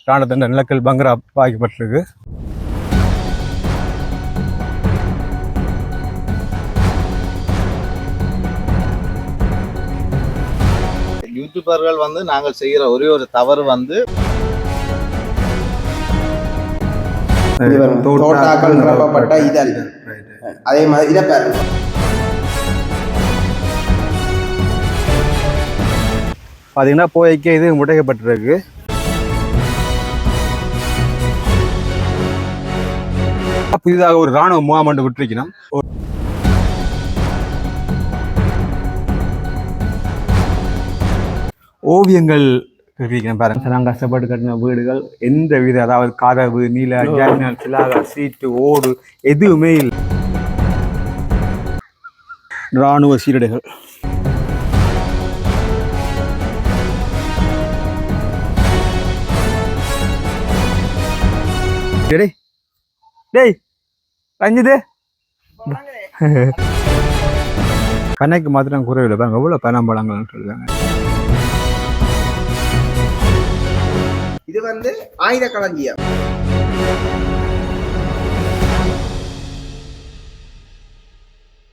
ராணுவத்தின் நிலக்கல் பங்கரா பாய்க்கப்பட்டிருக்கு. யூடியூபர்கள் வந்து நாங்கள் செய்கிற ஒரே ஒரு தவறு வந்து தோட்டாக்கள் நிரப்பப்பட்ட இதழ். அதே மாதிரி இதை பாருங்க, பார்த்தீங்கன்னா போய்க்கு இது முடைக்கப்பட்டிருக்கு. புதிதாக ஒரு ராணுவ முகாம் ஒன்று விட்டிருக்கணும். ஓவியங்கள் பாருங்க, நாங்கள் கஷ்டப்பட்டு கட்டின வீடுகள் எந்த வித, அதாவது கதவு, நீல, ஜன்னல், சிலாக, சீட்டு, ஓடு எதுவுமே இல்லை. ராணுவ சீரடைகள். டேய் ரஞ்சிது பனைக்கு மாத்திரம் குறைவில்லை பாருங்க, எவ்வளோ பனம்பழங்கள்னு சொல்லுவாங்க. இது வந்து ஆயுத களஞ்சியம்.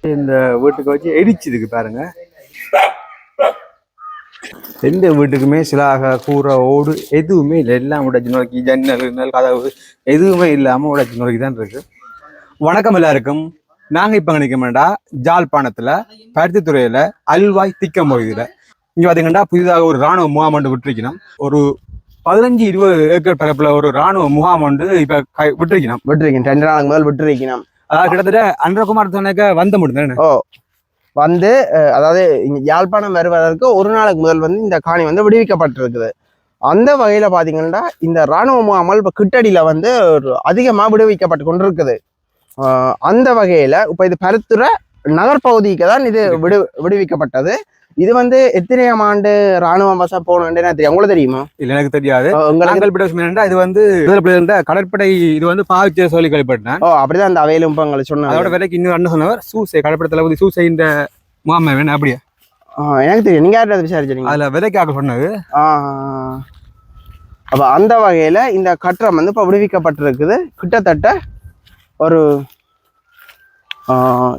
இந்த வீட்டுக்கு வச்சு எரிச்சுதுக்கு பாருங்க. எந்த வீட்டுக்குமே சிலாக, கூரை, ஓடு எதுவுமே இல்லை. எல்லாம் உடைச்சு நோக்கி, ஜன்னல், கதவு எதுவுமே இல்லாமல் உடைச்சு நோக்கி தான் இருக்கு. வணக்கம் எல்லாருக்கும். நாங்கள் இப்போ நினைக்கமாண்டா ஜாழ்ப்பாணத்தில் பருத்தித்துறையில் அல்வாய் திக்கம் பகுதியில் இங்கே பார்த்தீங்கன்னா புதிதாக ஒரு ராணுவ முகாம் ஒன்று விட்டுருக்கணும். ஒரு 15-20 ஏக்கர் பரப்பில் ஒரு ராணுவ முகாம் ஒன்று இப்போ விட்டுருக்கணும். 2 நாளுக்கு முதல் விட்டுருக்கணும். அதாவது கிட்டத்தட்ட அன்றகுமார் சொன்னாக்க வந்த முடியும். ஓ வந்து அதாவது யாழ்ப்பாணம் வருவதற்கு ஒரு நாளுக்கு முதல் வந்து இந்த காணி வந்து விடுவிக்கப்பட்டிருக்குது. அந்த வகையில பாத்தீங்கன்னா இந்த இராணுவ முகாமல் இப்ப கிட்டடியில வந்து அதிகமா விடுவிக்கப்பட்டு கொண்டிருக்குது. அந்த வகையில இப்ப இது பருத்துறை நகர்பகுதிக்கு தான் இது விடுவிக்கப்பட்டது. இது வந்து எத்தனையாம் ஆண்டு ராணுவ வசம் போனோன்னு தெரியும், உங்களுக்கு தெரியுமா? இல்ல எனக்கு தெரியாது. இது வந்து கடற்படை இது வந்து பாவிச்ச சொல்லி கேள்விப்பட்டேன். ஓ அப்படிதான் அந்த அவையிலும் உங்களுக்கு சொன்னாங்க. அதோட விலைக்கு இன்னும் என்ன சொன்னவர் சூசை கடற்படை தளபதி சூசை இந்த முகாமை வேணும் அப்படியா? எனக்கு தெரியும். நீங்க யார்கிட்ட விசாரிச்சீங்க? அதுல விலைக்காக சொன்னது. அப்ப அந்த வகையில இந்த கட்டடம் வந்து இப்ப விடுவிக்கப்பட்டிருக்குது. கிட்டத்தட்ட ஒரு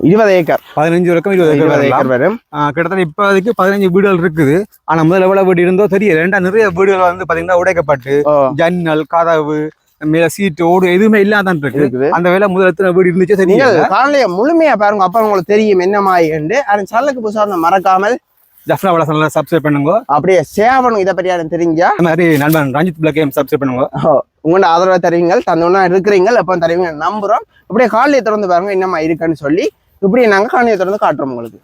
20 ஏக்கர், 15 வரைக்கும் 20 ஏக்கர் வரும். கிட்டத்தட்ட இப்போதைக்கு 15 வீடுகள் இருக்குது. ஆனா முதல்ல எவ்வளவு வீடு இருந்தோ தெரியல. நிறைய வீடுகள் வந்து பாத்தீங்கன்னா உடைக்கப்பட்டு ஜன்னல், கதவு, மேல சீட்டு, ஓடு எதுவுமே இல்லாதான் இருக்குது. அந்த வேலை முதல்ல எத்தனை வீடு இருந்துச்சு தெரியல. காலையில முழுமையா பாருங்க, அப்ப உங்களுக்கு தெரியும் என்ன மாதிரி. அது சேனலுக்கு புதுசா மறக்காமல் ஜஃப்னா வள சேனலை சப்ஸ்கிரைப் பண்ணுங்க. அப்படியே ஷேர் பண்ணுங்க. இதை பற்றி யாரும் தெரிஞ்சா மாதிரி நண்பன் ரஞ்சித் பிளாக் கேம் சப்ஸ்கிரைப் பண்ணுங்க. உங்களோட ஆதரவை தருவீங்க, தந்தோன்னா இருக்கிறீங்க, எப்போ தருவீங்க நம்புறோம். இப்படியே காலையை திறந்து பாருங்க என்னமா இருக்குன்னு சொல்லி இப்படியே நாங்கள் காலையை திறந்து காட்டுறோம் உங்களுக்கு.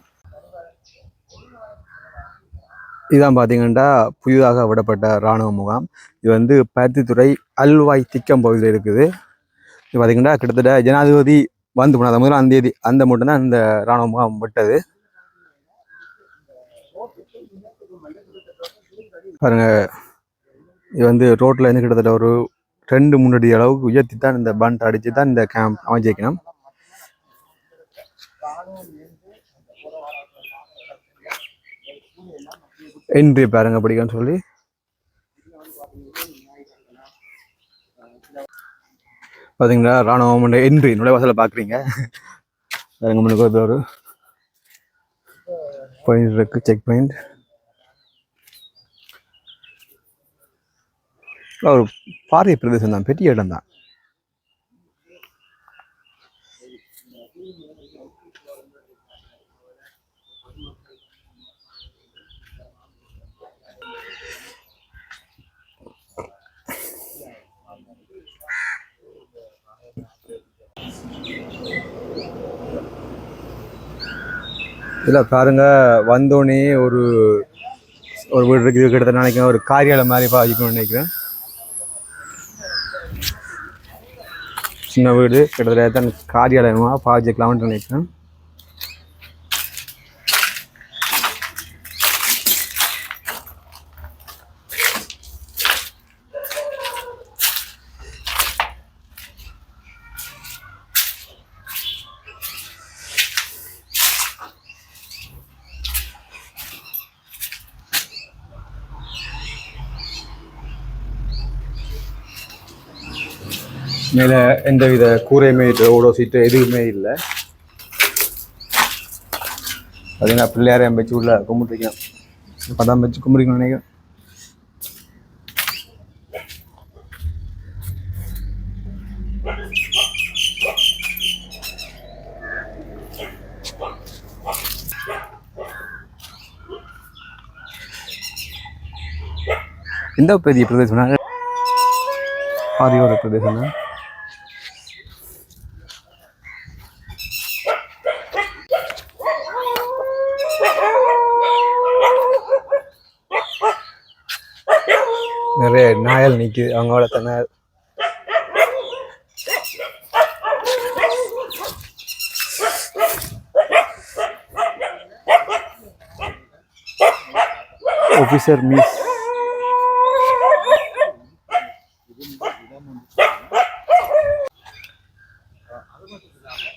இதுதான் பார்த்தீங்கன்னா புதிதாக விடப்பட்ட இராணுவ முகாம். இது வந்து பருத்தித்துறை அல்வாய் திக்கம் பகுதியில் இருக்குது. இது பார்த்தீங்கன்னா கிட்டத்தட்ட ஜனாதிபதி வந்து போனது 1ஆம் தேதி அந்த மட்டும் தான் இந்த இராணுவ முகாம் விட்டது. பாருங்க, இது வந்து ரோட்ல இருந்து கிட்டத்தட்ட ஒரு 2-3 அடி அளவுக்கு உயர்த்தி தான் இந்த பண்ட் அடிச்சு தான் இந்த கேம்ப் அமைச்சிக்கணும். என்ட்ரி பாருங்க பிடிக்கும்னு சொல்லி பாத்தீங்களா, ராணுவம் என்ட்ரி நுழைவாசல பாக்குறீங்க. பாருங்க முன்னுக்கு ஒரு பாயிண்ட் இருக்கு, செக் பாயிண்ட். ஒரு பாரிய பிரதேசம் தான், பெரிய இடம் தான். இதில் பாருங்க, வந்தோடனே ஒரு வீடு இருக்குது. கிட்டத்தட்ட நினைக்கிறேன் ஒரு காரியாலயம் மாதிரி பாதிக்கணும்னு நினைக்கிறேன். சின்ன வீடு, கிட்டத்தட்ட தான் காரியாலயமாக பாதிக்கலாம்னு நினைக்கிறேன். மேலே எந்த வித கூரையுமே இல்லை, ஓடோ சீட்டு எதுவுமே இல்லை. பார்த்தீங்கன்னா பிள்ளையாரையும் வச்சு உள்ள கும்பிட்டுருக்கேன். படம் வச்சு கும்பிடுக்கணும்னு நினைக்கிறேன். இந்த பெரிய பிரதேசம்னா ஆதியோட பிரதேசம் தான். நிறைய நாயல் நிற்குது அவங்களோட தன. ஆஃபீஸர் மிஸ்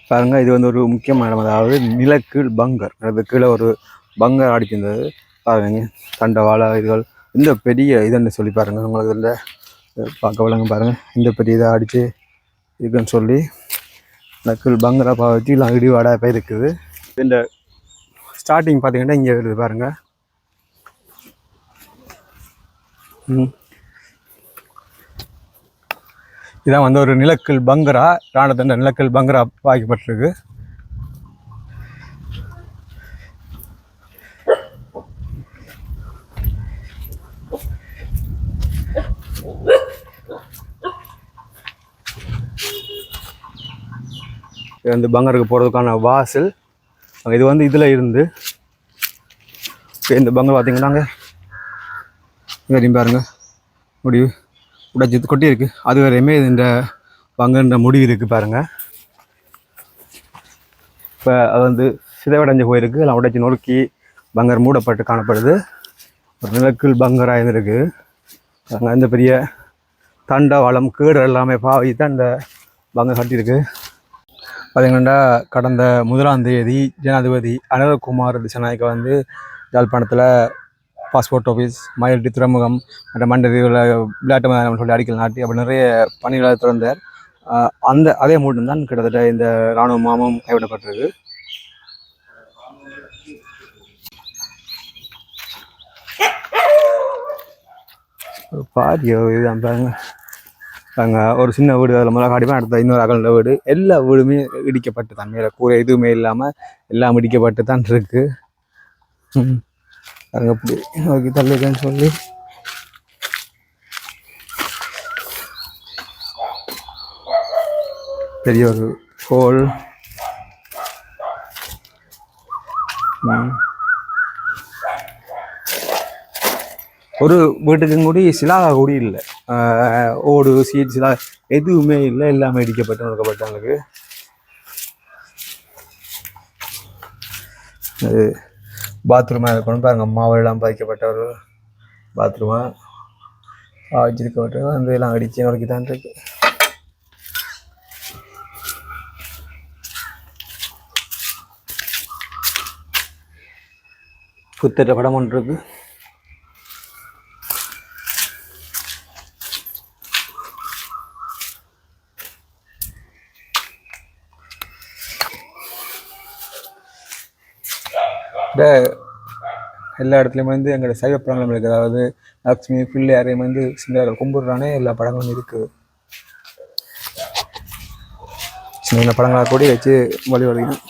பாருங்க, இது வந்து ஒரு முக்கியமான இடம். அதாவது நிலக்கீழ் பங்கர், அது கீழே ஒரு பங்கர் அடிச்சிருந்தது பாருங்க. தண்டவாள இதுகள் இந்த பெரிய இதுன்னு சொல்லி பாருங்க, உங்களுக்கு இதில் பார்க்க விளங்க பாருங்க. இந்த பெரிய இதை அடித்து இருக்குன்னு சொல்லி நக்கீழ் பங்கரை வச்சு எல்லாம் இடிவாடாக போய் இருக்குது. இந்த ஸ்டார்டிங் பார்த்தீங்கன்னா இங்கே இருக்குது பாருங்க. இதான் வந்து ஒரு நிலக்கல் பங்கரா, ராணுவ நிலக்கல் பங்கரா வாய்க்கப்பட்டிருக்கு. இது வந்து பங்கருக்கு போகிறதுக்கான வாசல். இது வந்து இதில் இருந்து இந்த பங்கர் பார்த்தீங்கன்னாங்க இங்கே பாருங்க, முடிவு உடைச்சி கொட்டி இருக்கு. அது வரையுமே இந்த பங்குன்ற முடிவு இருக்கு பாருங்க. இப்போ அது வந்து சிதைவடைஞ்சு போயிருக்கு, எல்லாம் உடைச்சி நொறுக்கி பங்கர் மூடப்பட்டு காணப்படுது. ஒரு நிலக்கல் பங்கராக இருக்கு. அங்கே இந்த பெரிய தண்டவாளம் கீடு எல்லாமே பாவித்தான் இந்த பங்கர் கட்டியிருக்கு. பார்த்தீங்கன்னா கடந்த 1ஆம் தேதி ஜனாதிபதி அனுரகுமார் திசாநாயக்க வந்து யாழ்ப்பாணத்தில் பாஸ்போர்ட் ஆஃபீஸ், மயில்டி துறைமுகம் மற்ற மண்டல விளையாட்டு மைதானம் சொல்லி அடிக்கல் நாட்டி அப்படி நிறைய பணிகளை திறந்தார். அதே மூட்டம் தான் கிட்டத்தட்ட இந்த இராணுவ முகாமும் கைவிடப்பட்டிருக்கு. பாதியோ இதுதான் பாருங்க. அங்கே ஒரு சின்ன வீடு, அதில் முதல்ல காட்டிப்பேன், அடுத்த இன்னொரு அகல வீடு, எல்லா வீடுமே இடிக்கப்பட்டு தான், மேலே கூரை எதுவுமே இல்லாமல் எல்லாம் இடிக்கப்பட்டு தான் இருக்கு. அங்கே அப்படி ஓகே தள்ளிக்கன்னு சொல்லி பெரிய ஒரு ஹோல். ஒரு வீட்டுக்கும் கூடி சிலாக கூடி இல்லை, ஓடு சீட் சிலா எதுவுமே இல்லை, எல்லாமே இடிக்கப்பட்டு நொறுக்கப்பட்டாங்களுக்கு. அது பாத்ரூமாக இருக்கணும் பாருங்க, மாவெல்லாம் பாதிக்கப்பட்ட ஒரு பாத்ரூமாக வச்சிருக்கப்பட்ட அந்த எல்லாம் அடித்து நொறுக்கி தான் இருக்கு. புத்தட்ட படம் ஒன்று இருக்கு. எல்லா இடத்துலையும் வந்து எங்களோட சைவ படங்களும் இருக்குது. அதாவது லக்ஷ்மி பிள்ளையாரையும் வந்து சின்ன கும்பிடுறானே எல்லா படங்களும் இருக்குது. சின்ன படங்களாக கூட வச்சு வழிபடுகிறோம்.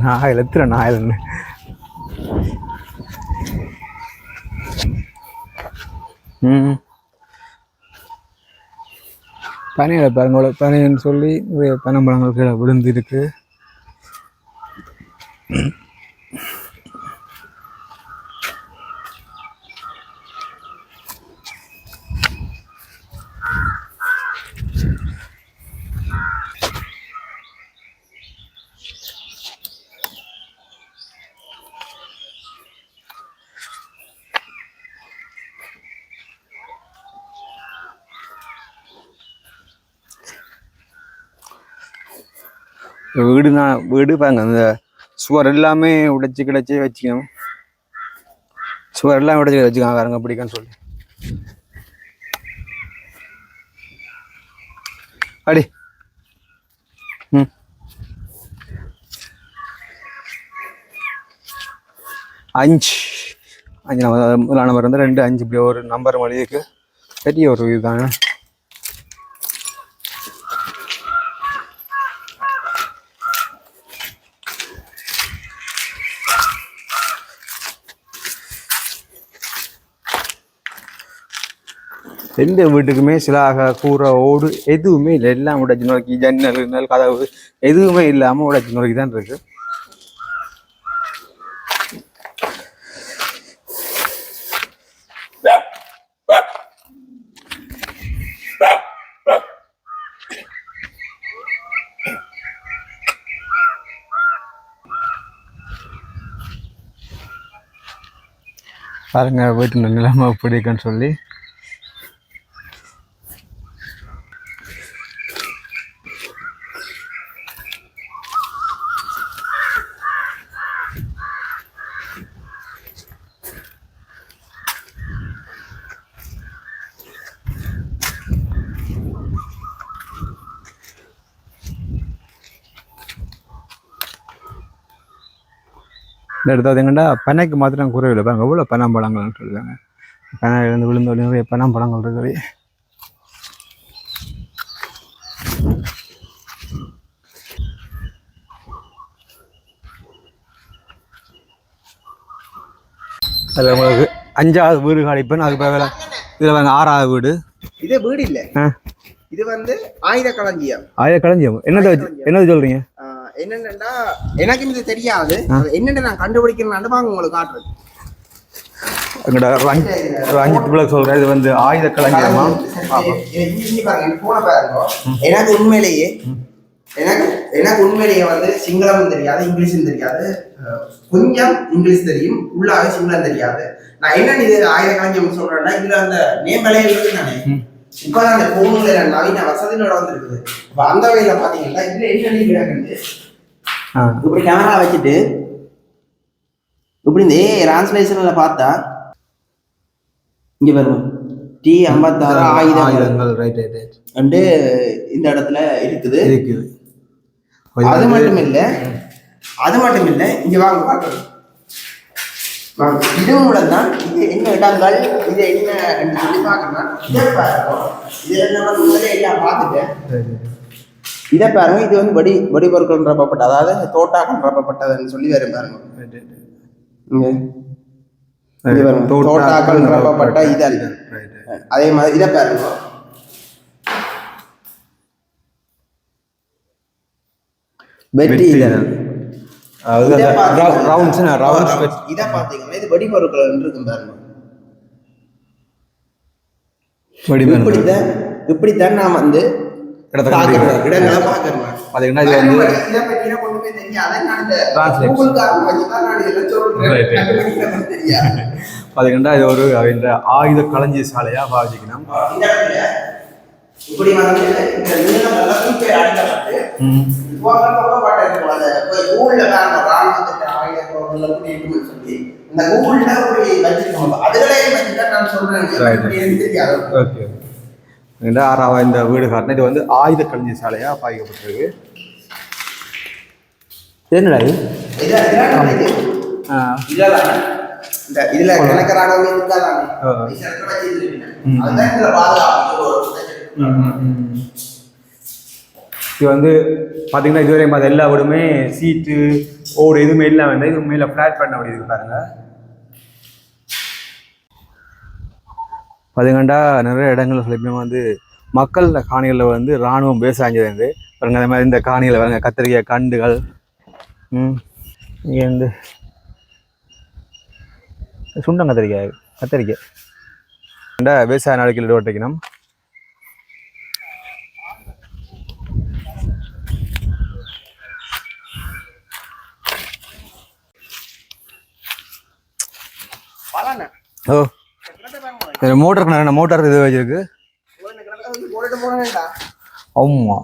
நாயில் எத்திர நாயில்னு பனையில பாருங்கள பனைன்னு சொல்லி பனம்பழங்கள் கீழே விழுந்து இருக்கு. வீடு பாருங்க அந்த சுவர் எல்லாமே உடைச்சு கிடச்சி வச்சுக்கணும். சுவர் எல்லாம் உடைச்சு வச்சுக்காங்க பாருங்க பிடிக்குன்னு சொல்லி. அடி ம் 5 முதல் நம்பர் வந்து 2 5 இப்படி ஒரு நம்பர் மொழிக்கு பெரிய ஒரு இதுதாங்க. எந்த வீட்டுக்குமே சிலாக கூரை ஓடு எதுவுமே இல்லை. எல்லாம் உடைச்சு நோக்கி ஜன்னல் கதவு எதுவுமே இல்லாமல் உடைச்சு நோக்கி தான் இருக்கு. பாருங்க வீட்டு நிலைமை எப்படி இருக்குன்னு சொல்லி. இந்த இடத்த பார்த்தீங்கன்னா பனைக்கு மாத்திரம் குறைவில்லை. பாருங்க எவ்வளோ பனம்பழங்கள்னு சொல்லுவாங்க. பனையிலேருந்து விழுந்த நிறைய பனம்பழங்கள் இருக்குது. அதில் உங்களுக்கு 5வது வீடு காலிப்பேன். அதுக்கு பிறகு இதில் பாருங்க 6வது வீடு. இதே வீடு இல்லை, இது வந்து ஆயுத களஞ்சியம். என்னது சொல்றீங்க? என்னென்னா எனக்கு இது தெரியாது. என்னென்ன நான் கண்டுபிடிக்கிறேன் வாங்க உங்களுக்கு காட்டுறது. சொல்றேன் இது வந்து ஆயுத களஞ்சியமா. எனக்கு உண்மையிலேயே வந்து சிங்களமும் தெரியாது, இங்கிலீஷும் தெரியாது, கொஞ்சம் இங்கிலீஷ் தெரியும், உள்ளாக சிங்களம் தெரியாது. நான் என்னன்னு இது ஆயுத களஞ்சியம் சொல்றேன்னா இதுல அந்த நேமலையே இருக்கு தானே. இப்பதான் அந்த போன்ல நவீன வசதியோட வந்துருக்குது. அந்த வகையில பாத்தீங்கன்னா இதுல என்ன கிடக்குது, இப்படி கேமரா வச்சுட்டு இப்படி இந்த டிரான்ஸ்லேஷன்ல பார்த்தா இங்க வரும் T56 ஆயுதங்கள் அண்டு இந்த இடத்துல இருக்குது. அது மட்டும் இல்ல இங்க வாங்க பார்க்கணும். இது மூலம் தான் இது என்ன இடங்கள், இது என்ன சொல்லி பார்க்கணும். இதை நம்ம முதலே எல்லாம் பார்த்துட்டேன். இதை பாருங்க, இது வந்து வெடி பொருட்கள் ரப்பப்பட்ட, அதாவது தோட்டாக்கள் ரப்பப்பட்டதுன்னு சொல்லி வரும் பாருங்க. தோட்டாக்கள் ரப்பப்பட்ட இதழ். அதே மாதிரி இதை பாருங்க, வெற்றி இதழ். இதை பாத்தீங்கன்னா இது வெடி பொருட்கள் இருக்கும் பாருங்க. இப்படித்தான் நான் வந்து இடங்களை பார்க்கறேன். பாத்தீங்கன்னா இது வந்து இதை பற்றின கொண்டுமே தெரியாது. நான் இந்த கூகுள்காரன் வச்சு தான் நான் இதெல்லாம் சொல்றேன். தெரியாது. பாத்தீங்கன்னா இது ஒரு இந்த ஆயுத களஞ்சிய சாலையா பாவிக்கணும். இந்த இடத்துல இப்படி வந்து இந்த நீளம் எல்லாம் பேர் அடிக்கப்பட்டு கூகுள்ல ராணுவத்துக்கு ஆயுத பொருட்கள் எப்படி சொல்லி இந்த கூகுள்ல ஒரு வச்சிருக்கோம். அதுகளையும் வச்சுதான் நான் சொல்றேன். தெரியாது. ஓகே. இந்த 6வது இந்த வீடு காட்டின இது வந்து ஆயுத களஞ்சிய சாலையா பாதிக்கப்பட்டிருக்கு. என்னடா இதுல கிழக்கரானவங்க இது வந்து பார்த்தீங்கன்னா இதுவரை அது எல்லா வீடுமே சீட்டு ஓடு எதுவுமே இல்லாமல் இருந்தால் இது மேலே ஃப்ளாட் பண்ண முடியுது பாருங்க. பார்த்தீங்கன்னா நிறைய இடங்கள் சொல்லிப்போம் வந்து மக்கள் காணிகளில் வந்து இராணுவம் பேசாஞ்சது பாருங்க. அதே மாதிரி இந்த காணிகளை பாருங்க, கத்திரிக்காய் கண்டுகள். இங்கே வந்து சுண்டம் கத்திரிக்காய் விவசாய நாளைக்கு ஓட்டிக்கணும். ஓ மோட்டார் இது வச்சிருக்கு. ஆமா,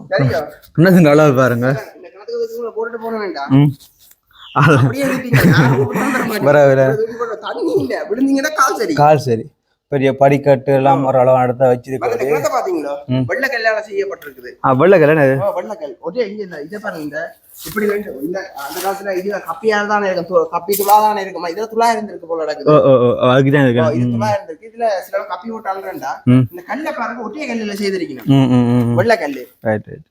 என்ன அளவு பாருங்க. போட்டுட்டு போன வேண்டாம். ம் அப்படியே இருப்பீங்க. நான் கூப்பிட்டா தர மாட்டேன். வர வர தண்ணி இல்ல. விழுந்தீங்கன்னா கால் சரி. கால் சரி பெரிய படிக்கட்டு எல்லாம் ஒரு அளவு இடத்த வச்சிருக்காரு. கிணத்த பாத்தீங்களோ? வெள்ளக்கல்லால செய்யப்பட்டிருக்குது. வெள்ளக்கல் என்ன வெள்ளக்கல் ஒரே இங்க இந்த இதை பாருங்க. இந்த இப்படி இந்த அந்த காலத்துல இது கப்பியால தானே இருக்கும். கப்பி துளா தானே இருக்குமா? இதுல துளா இருந்திருக்கு போல நடக்குது. அதுக்குதான் இருக்கு. இது துளா இருந்திருக்கு. இதுல சில கப்பி போட்டாலும்டா இந்த கல்லை பாருங்க ஒரே கல்லுல செய்திருக்கணும். வெள்ளக்கல்லு. Right right.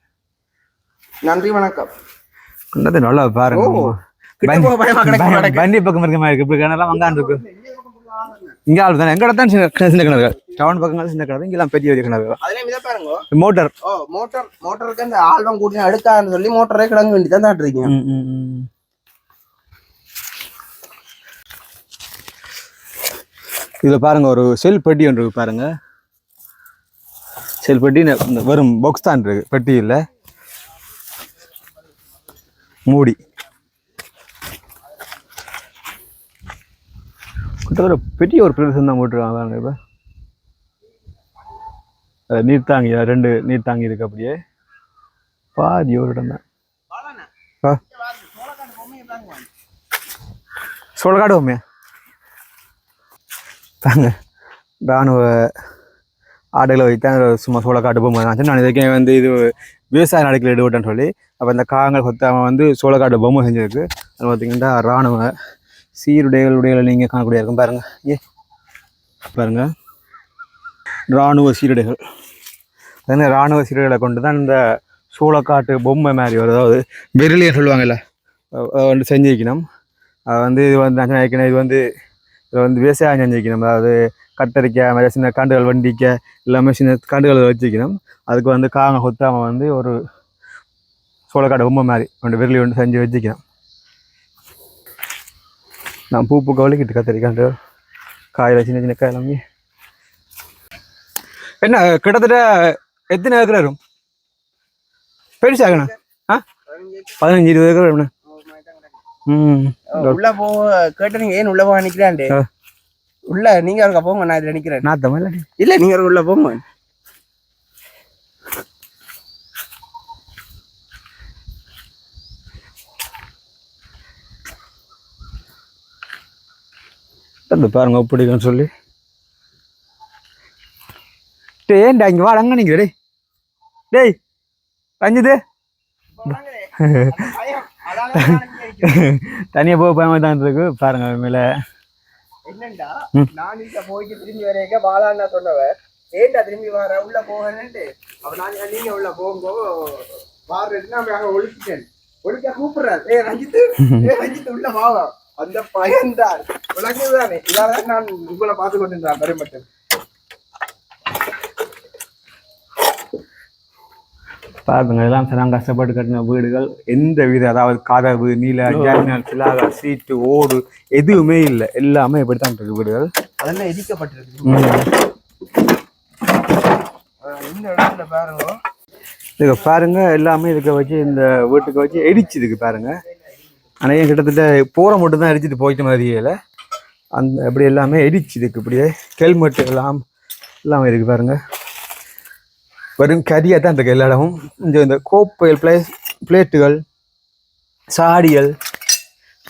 நன்றி வணக்கம். நல்லா பாருங்க. வண்டி பக்கம் இருக்க மாதிரி இருக்கு. இப்படி கிணறுலாம் வங்கான் இருக்கு. இங்க ஆள் தானே எங்க இடத்தான் சின்ன கிணறு. டவுன் பக்கங்கள் சின்ன கிணறு, இங்கெல்லாம் பெரிய பெரிய கிணறு. அதுலயும் இதை பாருங்க. மோட்டர் மோட்டருக்கு அந்த ஆல்பம் கூட்டி எடுக்கான்னு சொல்லி மோட்டரே கிடங்க வேண்டிதான் தாட்டுறீங்க. இதுல பாருங்க ஒரு செல் பெட்டி ஒன்று இருக்கு பாருங்க. செல் பெட்டி வெறும் பாக்ஸ் தான் இருக்கு, பெட்டி இல்லை. மூடி கிட்டத்தட்ட பெரிய ஒரு பிரதேசம் தான் போட்டுருக்காங்க. இப்போ நீர்த்தாங்கி 2 நீர்த்தாங்கி இருக்கு. அப்படியே பாதி ஒரு இடம் தான். சோளக்காடு பொம்மையா தாங்க. இராணுவ ஆடுகளை வைத்தான் சும்மா சோளக்காட்டு பொம்மை தான். நான் இதுக்கே வந்து இது விவசாய நடக்கில் ஈடுபட்டேன்னு சொல்லி அப்போ இந்த காகங்கள் கொத்தாமல் வந்து சோளக்காட்டு பொம்மை செஞ்சிருக்கு. அது பார்த்தீங்கன்னா இராணுவ சீருடைகளை நீங்கள் காணக்கூடிய இருக்கும் பாருங்கள். பாருங்கள் இராணுவ சீருடைகள். அதனால் இராணுவ சீருடைகளை கொண்டு தான் இந்த சோளக்காட்டு பொம்மை மாதிரி வரும். அதாவது பெரிலியன் சொல்லுவாங்கல்ல, வந்து செஞ்சு வைக்கணும். அது வந்து இது வந்து வைக்கணும். இது வந்து விவசாயம் செஞ்சு வைக்கணும். அதாவது கத்தரிக்காய் சின்ன காண்டுகள் வண்டிக்க எல்லாமே சின்ன காண்டுகளை வச்சு வைக்கணும். அதுக்கு வந்து காங்க கொத்தாமல் வந்து ஒரு சோளக்காட்டு பொம்மை மாதிரி ஒன்று விரலி ஒன்று செஞ்சு வச்சுக்கணும். நான் பூ கவலைக்கிட்டு கத்தரிக்காண்டு காயில் சின்ன சின்ன காய் எல்லாமே. என்ன கிட்டத்தட்ட எத்தனை ஏக்கர் வரும்? பெருசாகணும் 15-20 ஏக்கர் வரும்ண்ணா. உள்ள போ கேட்டு நீங்க ஏன் உள்ள போக நிக்கிறாண்டு உள்ள நீங்க அவருக்கு போங்க. நான் இதுல நிக்கிறேன். நான் தமிழ் இல்ல நீங்க உள்ள போங்க. பாருங்க பிடிக்குன்னு சொல்லி ஏன்டா இங்க வாட அங்க நீங்க டேய் ரஞ்சிது தனியா போக பயமா தான் இருக்கு. பாருங்க மேல என்னண்டா நான் இங்க போயிட்டு திரும்பி வரேங்க பாலாண்ணா சொன்னவர் ஏன்டா திரும்பி வர உள்ள போகணுன்ட்டு அப்ப நான் நீங்க உள்ள போகும்போ வாரேன்னா அங்க ஒழிச்சிட்டேன். ஒழிக்க கூப்பிடுறாரு ரஞ்சித் உள்ள வாங்க. அந்த பயன்தான் உலகதானே. இதால நான் உங்களை பார்த்து கொண்டிருந்தேன் பெருமட்டும். பாருங்க இதெல்லாம் சில கஷ்டப்பட்டு கட்டின வீடுகள். எந்த வித அதாவது கதவு நீல ஜன்னல் சிலாக சீட்டு ஓடு எதுவுமே இல்லை. எல்லாமே இப்படித்தான் இருக்கு வீடுகள். அதெல்லாம் எரிக்கப்பட்டிருக்கு. இந்த இடத்துல பாருங்க. இதுக்கு பாருங்க எல்லாமே இதுக்கு வச்சு இந்த வீட்டுக்கு வச்சு எரிச்சுதுக்கு பாருங்க. ஆனால் ஏன் கிட்டத்தட்ட போரை மட்டும் தான் எரிச்சிட்டு போயிட்ட மாதிரியில அந்த அப்படி எல்லாமே எரிச்சுதுக்கு. இப்படியே ஹெல்மெட் எல்லாமே இருக்கு பாருங்க. வெறும் கரியாக தான் இருக்கு எல்லா இடமும். இந்த கோப்பைகள் பிளேட்டுகள் சாடிகள்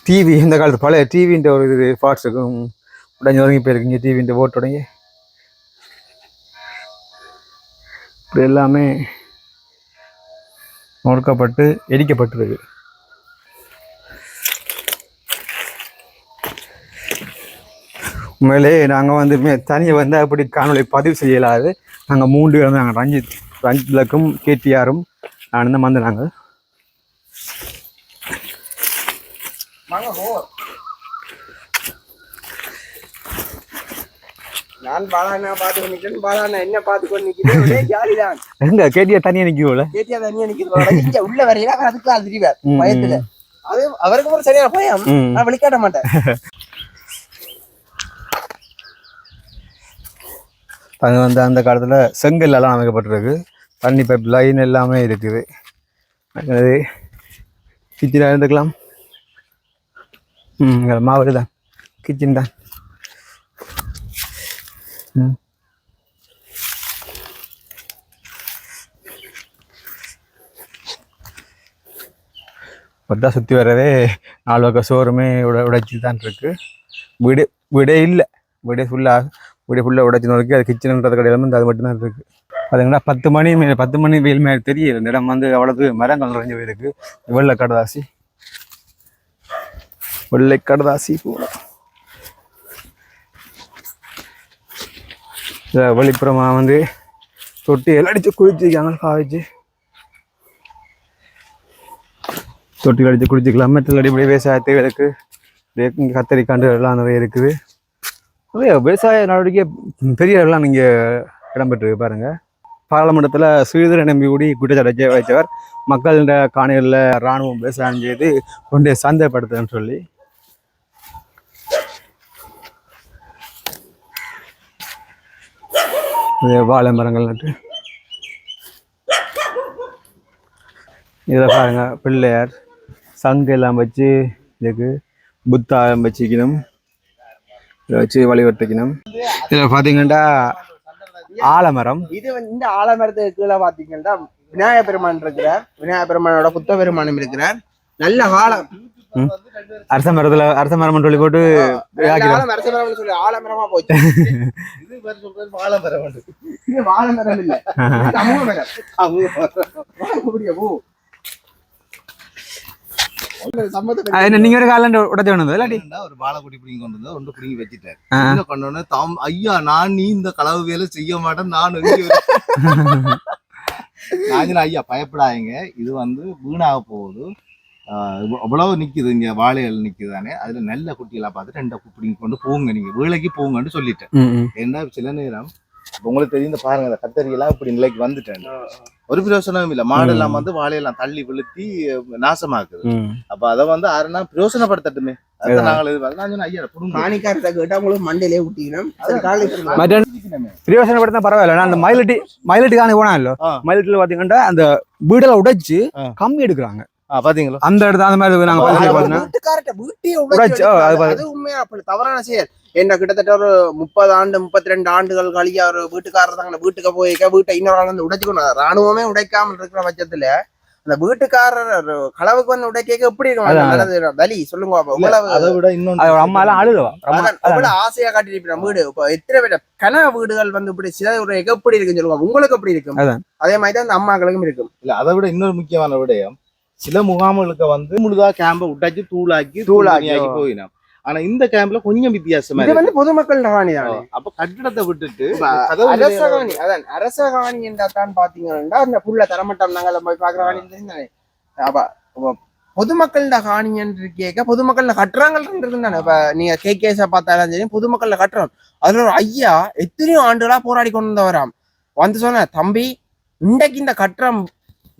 டிவி இந்த காலத்து பழைய டிவின்ற ஒரு இது பார்ட்ஸ் இருக்கும் உடஞ்சி உடங்கி போயிருக்குங்க. டிவின்ற போட்டு உடங்கி இப்படி எல்லாமே நொறுக்கப்பட்டு எரிக்கப்பட்டிருக்கு. உண்மையிலே நாங்கள் வந்து தனியாக வந்து அப்படி காணொலி பதிவு செய்யலாது. நாங்கள் 3 பேர் வந்து நாங்கள் ரஞ்சித்லக்கும் கேடிஆரும் நான் தான் வந்து நாங்கள் நான் பாலாண்ணா பார்த்து நிற்கிறேன். பாலாண்ணா என்ன பார்த்து கொண்டு நிற்கிறேன். ஜாலிதான். எங்க கேடிஆர் தனியாக நிற்கிறோம்ல. கேடிஆர் தனியாக நிற்கிறோம். உள்ள வரையில அதுக்கு அது தெரிவார் பயத்துல. அது அவருக்கு ஒரு சரியான பயம். நான் வெளிக்காட்ட மாட்டேன். அது வந்து அந்த காலத்தில் செங்கல் எல்லாம் அமைக்கப்பட்டிருக்கு. தண்ணி பைப் லைன் எல்லாமே இருக்குது. அது கிச்சனாக இருந்துக்கலாம். மாவு தான் கிச்சன் தான். பார்த்தா சுற்றி வரவே 4 பக்கம் ஷோருமே உடைச்சி தான் இருக்கு. வீடே இல்லை, வீடே ஃபுல்லாக உடைச்சி நோக்கி அது கிச்சனுன்றது கிடையாது, அது மட்டும்தான் இருக்கு. பார்த்தீங்கன்னா 10 மணி வெயில் மேலே தெரியல. இந்த இடம் வந்து அவ்வளவு மரங்கள் நிறைஞ்ச இருக்கு. வெள்ளை கடதாசி போல வெளிப்புறமா வந்து தொட்டி எல்லாம் அடிச்சு குளிச்சுக்காங்க. காய்ச்சி தொட்டியில் அடித்து குளிச்சுக்கலாம். மெட்டல் அடிப்படி விவசாய தேவைகளுக்கு இங்கே கத்தரிக்காண்டு எல்லாம் நிறைய இருக்குது. நிறைய விவசாய நடவடிக்கை பெரிய எல்லாம் இங்கே இடம்பெற்றிருக்கு பாருங்கள். பாராளுமன்றத்தில் ஸ்ரீதரன் எம்பி கூடி குற்றச்சாட்டு வைத்தவர் மக்களின் காணிகளில் இராணுவம் விவசாயம் செய்து கொண்டு சந்தைப்படுத்துன்னு சொல்லி. வாழை மரங்கள் நட்டு இதில் பாருங்க பிள்ளையார் சங்கு எல்லாம் வச்சு இதுக்கு புத்தாயம் வச்சுக்கணும், இதை வச்சு வழிபட்டுக்கணும். இதில் பார்த்தீங்கன்னா ஆலமரம். இது இந்த ஆலமரத்துக்கு கீழே பார்த்தீங்கன்னா விநாயகர் பெருமான் இருக்கிறார். விநாயகர் பெருமானோட புத்த பெருமானும் இருக்கிறார். நல்ல காலம் அரச மரம் சொல்லி போட்டு ஆலமரமா போச்சு. இது வாழைமரம் இல்ல, நீங்க ஒரு காலம் உடச்சு வேணும் இல்லாட்டி ஒரு வாழைக்குடி பிடிங்கி கொண்டு வந்து ஒன்று பிடிங்கி வச்சுட்டாரு. கொண்டு தாம் ஐயா நான் நீ இந்த களவு வேலை செய்ய மாட்டேன் நான் ஐயா பயப்படாதீங்க, இது வந்து வீணாக போகுது, அவ்வளவு நிக்குது இங்க வாழைகள் நிக்குதானே, அதுல நல்ல குட்டியெல்லாம் பார்த்து 2 பிடிங்கி கொண்டு போங்க, நீங்க வேலைக்கு போங்கன்னு சொல்லிட்டேன். ஏன்னா சில நேரம் உங்களுக்கு தெரியும் பாருங்க கத்தரியெல்லாம் இப்படி நிலைக்கு வந்துட்டேன், ஒரு பிரயோசனமும் இல்ல, மாடெல்லாம் வந்து வாழையெல்லாம் தள்ளி விழுத்தி நாசமாக்குது. அப்ப அதை வந்து யாருன்னா பிரயோசனப்படுத்தட்டுமே, பிரயோசனப்படுத்த பரவாயில்ல. அந்த மயிலட்டி காணி போனாலும் மயிலட்டில பாத்தீங்கன்னா அந்த வீடெல்லாம் உடைச்சு கம்மி எடுக்கிறாங்க பாத்தீங்களா, அந்த இடத்துல அந்த மாதிரி தவறான செயல். என்ன கிட்டத்தட்ட ஒரு 30 ஆண்டு 32 ஆண்டுகள் கழிய ஒரு வீட்டுக்காரர் தாங்க வீட்டுக்கு போயிருக்க வீட்டை இன்னொரு ஆள் வந்து உடைச்சுக்கணும். ராணுவமே உடைக்காமல் இருக்கிற பட்சத்துல அந்த வீட்டுக்காரர் களவுக்கு வந்து உடைக்க எப்படி இருக்கும் வலி சொல்லுங்க. அதை விட இன்னொன்று அம்மா எல்லாம் அழுதுவா, அவ்வளவு ஆசையா காட்டிட்டு வீடு இப்ப எத்தனை பேர் கனவு வீடுகள் வந்து இப்படி சில எப்படி இருக்குன்னு சொல்லுவாங்க, உங்களுக்கு எப்படி இருக்கும் அதே மாதிரிதான் அந்த அம்மாக்களுக்கும் இருக்கும். இல்ல அதை விட இன்னொரு முக்கியமான விடயம், சில முகாம்களுக்கு வந்து முழுதா கேம்ப உடைச்சு தூளாக்கி போயிடும். ஆனா இந்த கேம்ப்ல கொஞ்சம் வித்தியாசமா வந்து பொதுமக்கள் காணி தானே. அப்ப கட்டிடத்தை விட்டுட்டு அரச காணி என்றாத்தான் பாத்தீங்கன்னா அந்த புள்ள தரமட்டம் நாங்க போய் பாக்குற காணி தானே. அப்ப பொதுமக்கள காணி என்று கேட்க பொதுமக்கள் கட்டுறாங்கன்றது தானே. இப்ப நீங்க கேஸ பார்த்தாலும் சரி பொதுமக்கள் கட்டுறோம். அதுல ஒரு ஐயா எத்தனையோ ஆண்டுகளா போராடி கொண்டு வந்தவராம். வந்து சொன்ன தம்பி இன்றைக்கு இந்த கட்டுறம்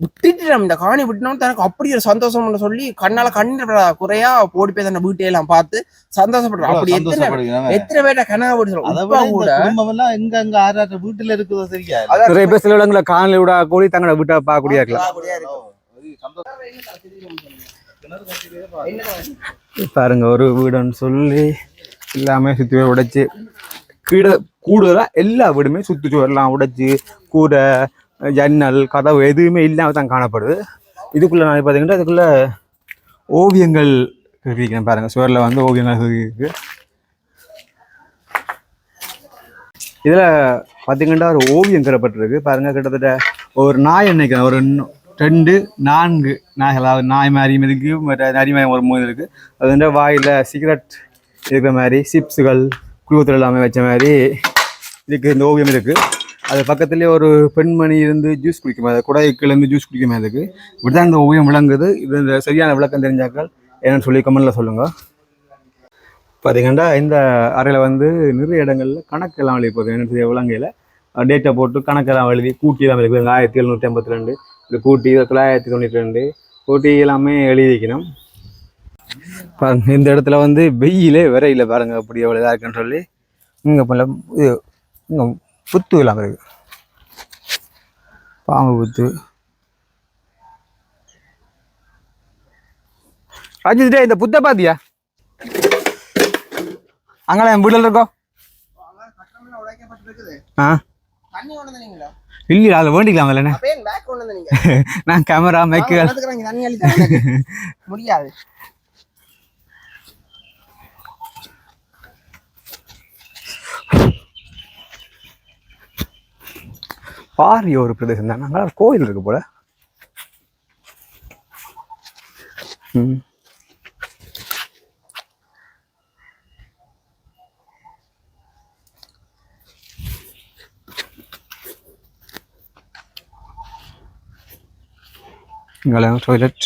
விட்டுட்டு இந்த காணி விட்டோம்னு தனக்கு அப்படி ஒரு சந்தோஷம்னு சொல்லி கண்ணால கண்ணீர் குறையா போடி போய் தன்னை வீட்டையெல்லாம் பார்த்து சந்தோஷப்படுறோம். அப்படி எத்தனை பேர்ட்ட கனவு கூட எங்க ஆறாட்ட வீட்டுல இருக்குதோ சரியா நிறைய பேர் சில இடங்களை காணல விட கூடி தங்களை வீட்டை பார்க்கக்கூடிய இருக்கலாம். பாருங்க ஒரு வீடுன்னு சொல்லி எல்லாமே சுத்தி உடைச்சு கீழே கூடுதலா எல்லா வீடுமே சுத்தி சுவரெல்லாம் உடைச்சு கூரை ஜன்னல் கதவு எதுவுமே இல்லாம தான் காணப்படுது. இதுக்குள்ள நான் பார்த்தீங்கன்னா இதுக்குள்ள ஓவியங்கள் இருக்கிறேன் பாருங்க, சுவரில் வந்து ஓவியங்கள் இருக்கு. இதுல பார்த்தீங்கன்னா ஒரு ஓவியம் கரப்பட்டிருக்கு பாருங்க. கிட்டத்தட்ட ஒரு நாய் நினைக்கிறேன், ஒரு 2 4 நாய்கள், நாய் மாதிரியும் இருக்கு, நரி மாதிரி ஒரு 3 இருக்கு. அது வந்து வாயில சிகரெட் இருக்கிற மாதிரி சிப்ஸுகள் குழுவத்தில் எல்லாமே வச்ச மாதிரி இதுக்கு இந்த ஓவியம் இருக்கு. அது பக்கத்துலேயே ஒரு பெண்மணி இருந்து ஜூஸ் குடிக்கும் மாதிரி, குடைக்குலேருந்து ஜூஸ் குடிக்கும் மாதிரி இருக்குது. இப்படிதான் இந்த ஓவியம் விளங்குது. இது இந்த சரியான விளக்கம் தெரிஞ்சாக்கள் என்னன்னு சொல்லி கமெண்ட்ல சொல்லுங்க. பார்த்தீங்கன்னா இந்த அறையில் வந்து நிறைய இடங்கள்ல கணக்கெல்லாம் எழுதி போகுது. என்ன செய்ய விளங்கையில் டேட்டா போட்டு கணக்கெல்லாம் எழுதி கூட்டியெல்லாம் எழுதி 1752 இது கூட்டி 992 கூட்டி எல்லாமே எழுதி வைக்கணும். பாருங்க இந்த இடத்துல வந்து வெயிலே வரையில பாருங்க அப்படி எவ்வளோ இதாக இருக்குன்னு சொல்லி இங்கே போல இது இங்கே புத்து இல்லாமல் இருக்கு, பாம்பு புத்து. ராஜித்ரே இந்த புத்தை பாத்தியா அங்கே என் வீட்டில் இருக்கோம். இல்லையா அதில் வேண்டிக்கலாம் இல்லைண்ணே. பேக் கொண்டு வந்து நீங்க நான் கேமரா மைக்கு தண்ணி அள்ளி முடியாது. பாரிய ஒரு பிரதேசம் தான். நாங்கள் கோயில் இருக்கு போல. இங்கே டாய்லெட்.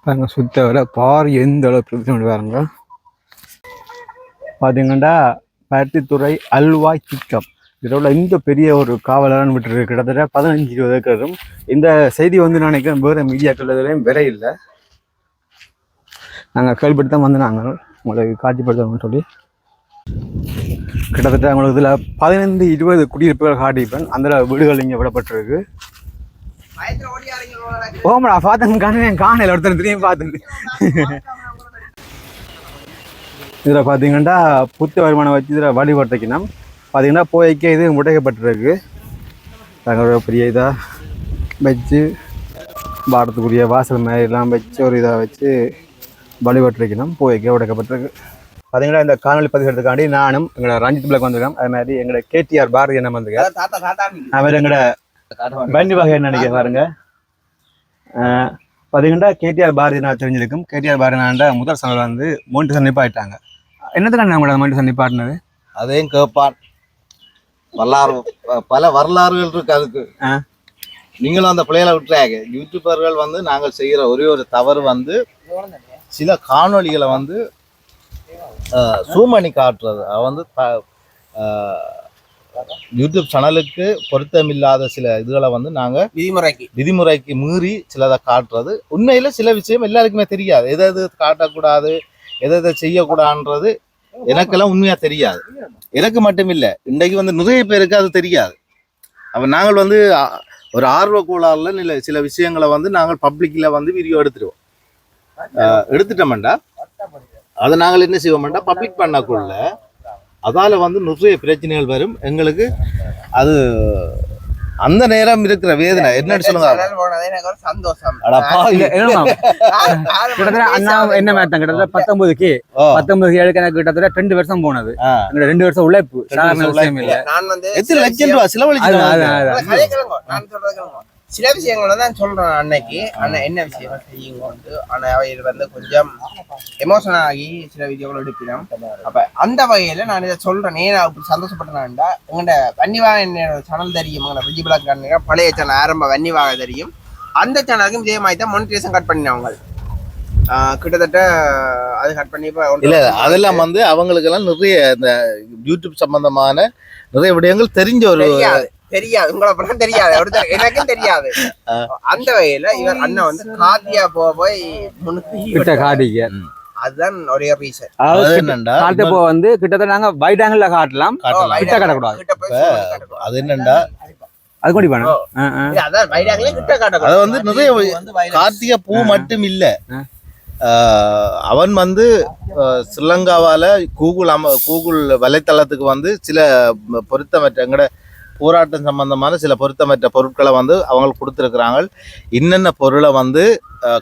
பாருங்க சுத்த வர பார் எந்த அளவு பிரதேசம் பாருங்க. பார்த்தீங்கன்னா பருத்தித்துறை அல்வாய் திட்டம் இதோட இந்த பெரிய ஒரு காவலரான் விட்டுருக்கு. கிட்டத்தட்ட 15-20 ஏக்கரும். இந்த செய்தி வந்து நான் நினைக்கிறேன் வேறு மீடியாக்கள் வேற இல்லை. நாங்கள் கேள்விப்பட்டு தான் வந்து நாங்கள் உங்களுக்கு காட்சிப்படுத்தணும்னு சொல்லி கிட்டத்தட்ட உங்களுக்கு இதில் 15-20 குடியிருப்புகள் காட்டிப்பேன். அந்த வீடுகள் இங்கே விடப்பட்டிருக்கு. ஓமடா பார்த்தேன் காணையில் ஒருத்தர் திரும்பி பார்த்துட்டு. இதில் பார்த்தீங்கன்னா புத்த வருமானம் வச்சு இதில் வழிபட்டுக்கணும். பார்த்தீங்கன்னா போய்க்க இது முடைக்கப்பட்டிருக்கு. தங்களோட பெரிய இதாக வச்சு பாடத்துக்குரிய வாசல் மாதிரிலாம் வச்சு ஒரு இதாக வச்சு வழிபட்டுருக்கணும். போய்க்க உடைக்கப்பட்டிருக்கு. பார்த்தீங்கன்னா இந்த காணொலி பதிவுறதுக்காண்டி நானும் எங்களோட ரஞ்சித் பிள்ளைக்கு வந்திருக்கேன். அது மாதிரி எங்களோட கேடிஆர் பாரதி என்ன வந்திருக்கேன். அது மாதிரி எங்களோட வண்டி வகை என்ன நினைக்க பாருங்க. பார்த்தீங்கன்னா கேடிஆர் பாரதி நான் தெரிஞ்சிருக்கும். கேடிஆர் பாரதி நான் முதல் சமையல் வந்து மோண்டு சன்னி பாயிட்டாங்க. என்னதுக்கான நம்மளோட மோண்டு சன்னி பாட்டினது அதையும் கேட்பான். வரலாறு பல வரலாறுகள் இருக்கு அதுக்கு. நீங்களும் அந்த பிள்ளைகளை விட்டுறாங்க. யூடியூபர்கள் வந்து நாங்கள் செய்கிற ஒரே ஒரு தவறு வந்து சில காணொலிகளை வந்து ஜூம் பண்ணி காட்டுறது. வந்து யூடியூப் சேனலுக்கு பொருத்தமில்லாத சில இதுகளை வந்து நாங்கள் விதிமுறைக்கு மீறி சிலதை காட்டுறது. உண்மையில சில விஷயம் எல்லாருக்குமே தெரியாது. எது காட்டக்கூடாது எதை செய்யக்கூடாதுன்றது எனக்கெல்லாம் உண்மையா தெரியாது. எனக்கு மட்டும் இல்லை, இன்றைக்கு வந்து நிறைய பேருக்கு அது தெரியாது. அப்போ நாங்கள் வந்து ஒரு ஆர்வ கோளாறுல சில விஷயங்களை வந்து நாங்கள் பப்ளிக்கில் வந்து வீடியோ எடுத்துட்டோம்டா அதை நாங்கள் என்ன செய்வோம்டா பப்ளிக் பண்ணக்குள்ள அதால வந்து நிறைய பிரச்சனைகள் வரும் எங்களுக்கு. அது அந்த நேரம் இருக்கிற வேதனை என்னன்னு சொல்லுங்க. சந்தோஷம் என்ன மேத்தம் கிட்டத்தட்ட 19 ஏழு கணக்கு கிட்டத்தட்ட 2 வருஷம் போனது. 2 வருஷம் உழைப்பு. நான் வந்து எத்தனை லட்சம் ரூபாய் செலவழிச்சு சில விஷயங்கள் தான் சொல்றேன். அன்னைக்கு ஆனா என்ன விஷயம் செய்யுங்க வந்து ஆனா அவையில் வந்து கொஞ்சம் எமோஷனல் ஆகி சில வீடியோக்கள் எடுப்பினோம். அப்ப அந்த வகையில நான் இதை சொல்றேன். ஏன் அப்படி சந்தோஷப்பட்டேன்னா உங்கள்ட வன்னிவாக என்னோட சேனல் தெரியும். விஜிபிளாக் பழைய சேனல் ஆரம்ப வன்னிவாக தெரியும். அந்த சேனலுக்கும் இதே மாதிரி தான் மானிட்டேஷன் கட் பண்ணினவங்க கிட்டத்தட்ட அது கட் பண்ணி இல்ல அதெல்லாம் வந்து அவங்களுக்கு எல்லாம் நிறைய இந்த யூடியூப் சம்பந்தமான நிறைய விடயங்கள் தெரிஞ்ச ஒரு தெரியாது. உங்களை தெரியாது, எனக்கும் தெரியாது. அந்த வகையில இவர் அண்ணன் வந்து காத்தியா போய் முன்னுக்கு காட்டிக்க. அதுதான் ஒரே ரீசன். வந்து கிட்டத்தட்ட நாங்க வைட் ஆங்கிள் காட்டலாம், கிட்ட காட்டக்கூடாது. அது என்னண்டா அது கொடி வேணும். அதான் வைட் ஆங்கிள் கிட்ட காட்டக்கூடாது. அது வந்து நிறைய கார்த்திகை பூ மட்டும் இல்ல, அவன் வந்து ஸ்ரீலங்காவால கூகுள் வலைத்தளத்துக்கு வந்து சில பொருத்தமற்ற எங்கட போராட்டம் சம்பந்தமான சில பொருத்தமற்ற பொருட்களை வந்து அவங்களுக்கு கொடுத்துருக்குறாங்க. என்னென்ன பொருளை வந்து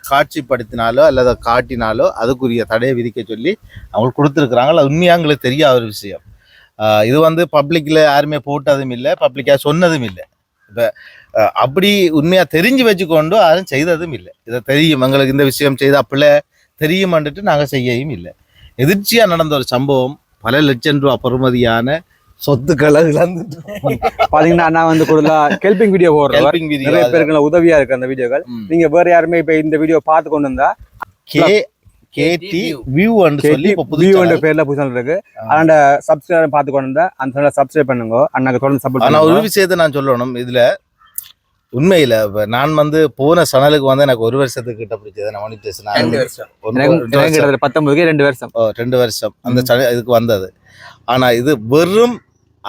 காட்சிப்படுத்தினாலோ அல்லது காட்டினாலோ அதுக்குரிய தடையை விதிக்க சொல்லி அவங்களுக்கு கொடுத்துருக்குறாங்க. அது உண்மையாக எங்களுக்கு தெரியாத ஒரு விஷயம். இது வந்து பப்ளிக்கில் யாருமே போட்டதும் இல்லை, பப்ளிக்காக சொன்னதும் இல்லை. இப்போ அப்படி உண்மையாக தெரிஞ்சு வச்சுக்கொண்டு யாரும் செய்ததும் இல்லை. இதை தெரியும் எங்களுக்கு இந்த விஷயம் செய்த அப்படில தெரியுமான்ட்டு நாங்கள் செய்யவும் இல்லை. எதிர்ச்சியாக நடந்த ஒரு சம்பவம். பல லட்சம் ரூபா பெறுமதியான சொத்துக்களை இழந்துட்டு பாத்தீங்கன்னா நான் வந்து கூடுதலா ஹெல்பிங் வீடியோ போடுறேன். நிறைய பேருக்கு உதவியா இருக்கு அந்த வீடியோக்கள். நீங்க வேற யாருமே இப்ப இந்த வீடியோ பார்த்து கொண்டு வந்தா கேடி வியூ சொல்லி வியூ என்ற பேர்ல புதுசா இருக்கு. அந்த சப்ஸ்கிரைப் பார்த்து கொண்டு வந்தா அந்த சேனலை சப்ஸ்கிரைப் பண்ணுங்க. அண்ணாக்கு தொடர்ந்து சப்போர்ட். ஆனா ஒரு விஷயத்தை நான் சொல்லணும் இதுல, உண்மையில நான் வந்து போன சேனலுக்கு வந்து எனக்கு 1 வருஷத்துக்கு கிட்ட பிடிச்சது. நான் மானிட்டேஷன் 2 வருஷம் 19 2 வருஷம் அந்த இதுக்கு வந்தது. ஆனா இது வெறும்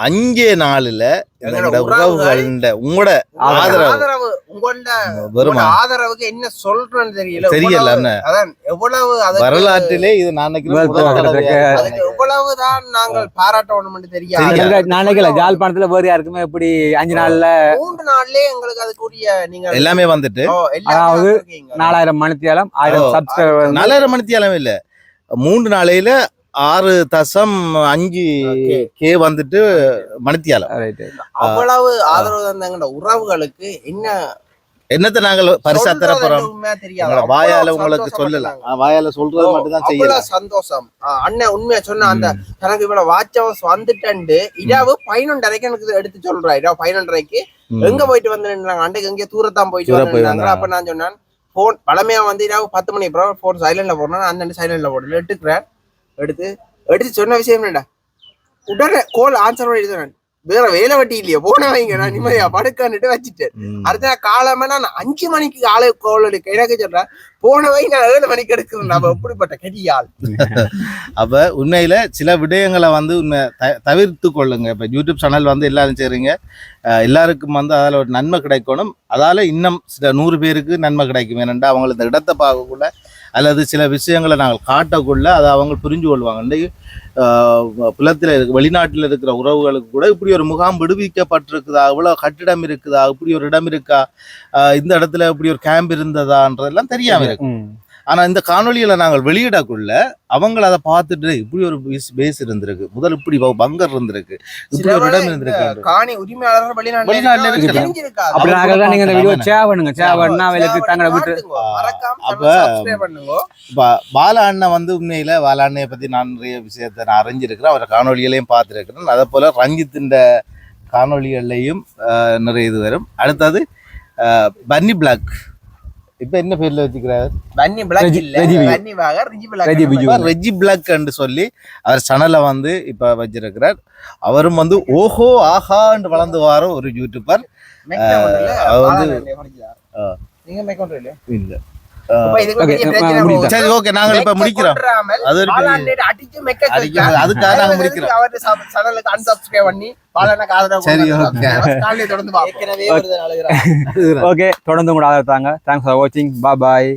அஞ்சே நாளில் எங்களோட உறவுகள் உங்களோட ஆதரவு உங்களோட ஆதரவுக்கு என்ன சொல்றேன்னு தெரியல அதான் எவ்வளவு வரலாற்றிலே இது நான் எவ்வளவுதான் நாங்கள் பாராட்டணும் தெரியாது. நாளைக்கு யாழ்ப்பாணத்துல வேற யாருக்குமே இப்படி 5 நாள்ல 3 நாள்லயே எங்களுக்கு அதுக்குரிய நீங்க எல்லாமே வந்துட்டு அதாவது 4000 மணித்தியாலம் 1000 சப்ஸ்கிரைபர் 4000 மணித்தியாலம் இல்ல 3 நாளையில 6.5K வந்துட்டு மணித்தியாலம். அவ்வளவு ஆதரவு தந்தாங்க உறவுகளுக்கு என்னத்தை நாங்கள் பரிசா தர போறோம் வாயால உங்களுக்கு சொல்லலாம், வாயால சொல்றது மட்டும் தான் செய்யலாம். சந்தோஷம் அண்ணன் உண்மையா சொன்ன அந்த தனக்கு இவ்வளவு வாட்சவர்ஸ் வந்துட்டு இரவு 11:30 எனக்கு எடுத்து சொல்றேன். இரவு 11:30 எங்க போயிட்டு வந்து அன்றைக்கு எங்கேயோ தூரத்தான் போயிட்டு வந்தாங்க. அப்ப நான் சொன்னேன் போன் பழமையா வந்து இரவு 10 மணி அப்புறம் போன் சைலண்ட்ல போடணும். அந்த சைலண்ட்ல போடல எடுத்துக்கிறேன். எடுத்து சொன்ன விஷயம் என்னடா உடனே கோல் ஆன்சர் பண்ணி எழுதுறேன். வேற வேலை வட்டி இல்லையா போன வைங்க நான் நிம்மதியா படுக்கான்ட்டு வச்சுட்டேன். அடுத்த காலமே நான் 5 மணிக்கு ஆளு கோல் எடுக்க எனக்கு சொல்றேன் போன வை நான் 7 மணிக்கு எடுக்கிறேன். நம்ம எப்படிப்பட்ட கெடியாள். அப்ப உண்மையில சில விடயங்களை வந்து உண்மை தவிர்த்து கொள்ளுங்க. இப்ப யூடியூப் சேனல் வந்து எல்லாரும் செய்றீங்க, எல்லாருக்கும் வந்து அதில் ஒரு நன்மை கிடைக்கணும். அதால இன்னும் சில 100 பேருக்கு நன்மை கிடைக்கும். ஏனென்றா அவங்க இந்த இடத்தை பார்க்கக்குள்ள அல்லது சில விஷயங்களை நாங்கள் காட்டக்குள்ள அதை அவங்க புரிஞ்சு கொள்வாங்க. இன்றைக்கு புலத்தில் வெளிநாட்டில் இருக்கிற உறவுகளுக்கு கூட இப்படி ஒரு முகாம் விடுவிக்கப்பட்டிருக்குதா, இவ்வளோ கட்டிடம் இருக்குதா, இப்படி ஒரு இடம் இருக்கா, இந்த இடத்துல இப்படி ஒரு கேம்ப் இருந்ததான்றதெல்லாம் தெரியாம இருக்கு. ஆனா இந்த காணொலிகளை நாங்கள் வெளியிடக்குள்ள அவங்கள அதை பார்த்துட்டு இப்படி ஒரு பேஸ் இருந்திருக்கு, முதல் இப்படி பங்கர் இருந்திருக்கு, இப்படி ஒரு இடம் இருந்திருக்கு. காணி உரிமையாளர்கள் வெளிநாட்டுல பாலா அண்ணன் வந்து உண்மையில பாலா அண்ணையை பத்தி நான் நிறைய விஷயத்தை நான் அறிஞ்சிருக்கிறேன். அவரை காணொலிகளையும் பார்த்துருக்கிறேன். அதே போல ரஞ்சித்தின் காணொலிகள்லையும் நிறைய இது வரும். அடுத்தது பன்னி பிளாக் இப்ப என்ன பேர்ல வச்சுக்கிறார், ரெஜி பிளாக் என்று சொல்லி அவர் சேனலை வந்து இப்ப வச்சிருக்கிறார். அவரும் வந்து ஓஹோ ஆஹான்னு வளர்ந்து வர ஒரு யூடியூபர். அவர் வந்து இல்ல சரி ஓகே நாங்கள் இப்ப முடிக்கிறோம். அதுக்காக நாங்க முடிக்கிறோம். சரி ஓகே தொடர்ந்து கூட ஆதரவு தாங்க. தேங்க்ஸ் ஃபார் வாட்சிங். பாய்.